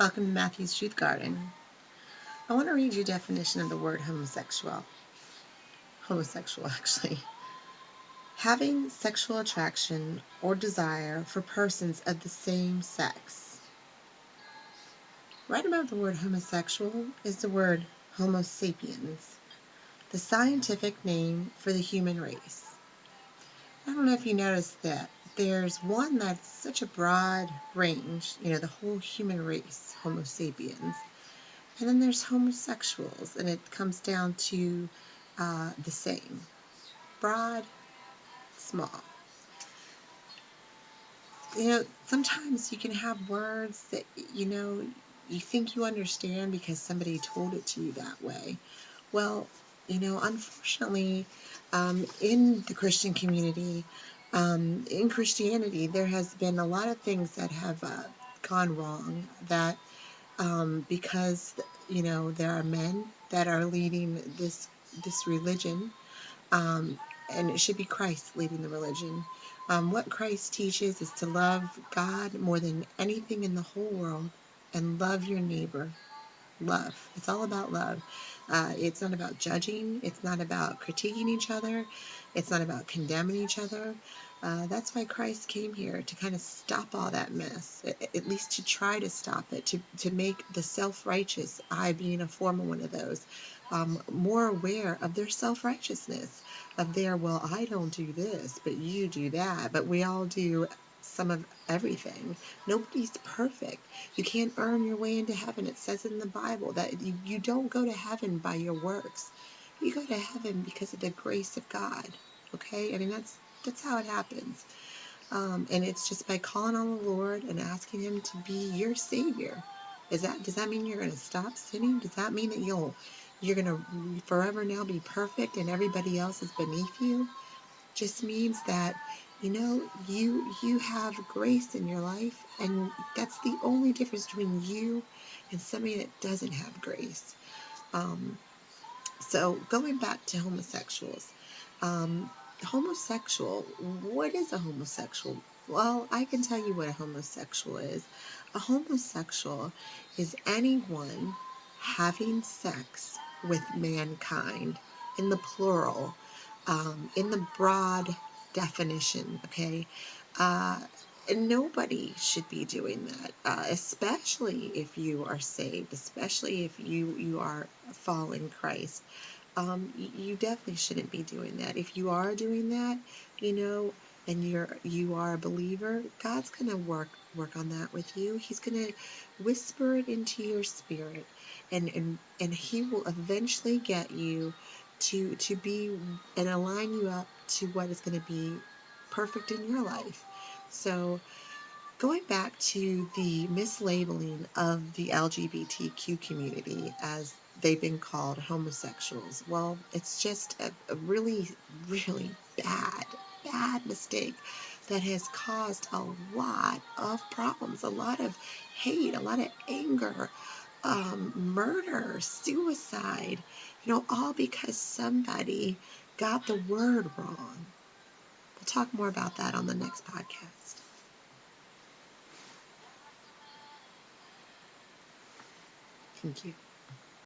Welcome to Matthew's Truth Garden. I want to read you a definition of the word homosexual. Homosexual, actually. Having sexual attraction or desire for persons of the same sex. Right above the word homosexual is the word homo sapiens, the scientific name for the human race. I don't know if you noticed that there's one that's such a broad range, the whole human race, homo sapiens. And then there's homosexuals, and it comes down to the same. Broad, small. Sometimes you can have words that, you think you understand because somebody told it to you that way. Well, unfortunately, in the Christian community, in Christianity, there has been a lot of things that have gone wrong that because there are men that are leading this religion, and it should be Christ leading the religion. What Christ teaches is to love God more than anything in the whole world and love your neighbor. Love. It's all about love. It's not about judging. It's not about critiquing each other. It's not about condemning each other. That's why Christ came here, to kind of stop all that mess, at least to try to stop it, to make the self-righteous, I being a former one of those, more aware of their self-righteousness, of their, well, I don't do this, but you do that, but we all do some of everything. Nobody's perfect. You can't earn your way into heaven. It says in the Bible that you don't go to heaven by your works. You go to heaven because of the grace of God. Okay? I mean, that's how it happens. And it's just by calling on the Lord and asking Him to be your Savior. Does that mean you're going to stop sinning? Does that mean that you're going to forever now be perfect and everybody else is beneath you? Just means that you have grace in your life, and that's the only difference between you and somebody that doesn't have grace. So going back to homosexuals, homosexual, what is a homosexual? Well, I can tell you what a homosexual is. A homosexual is anyone having sex with mankind, in the plural, in the broad definition, okay? And nobody should be doing that, especially if you are saved, especially if you are following Christ. You definitely shouldn't be doing that. If you are doing that, and you are a believer, God's gonna work on that with you. He's gonna whisper it into your spirit, and He will eventually get you to be and align you up to what is going to be perfect in your life. So going back to the mislabeling of the LGBTQ community as they've been called homosexuals, well, it's just a really, really bad mistake that has caused a lot of problems, a lot of hate, a lot of anger, murder, suicide, all because somebody got the word wrong. We'll talk more about that on the next podcast. Thank you.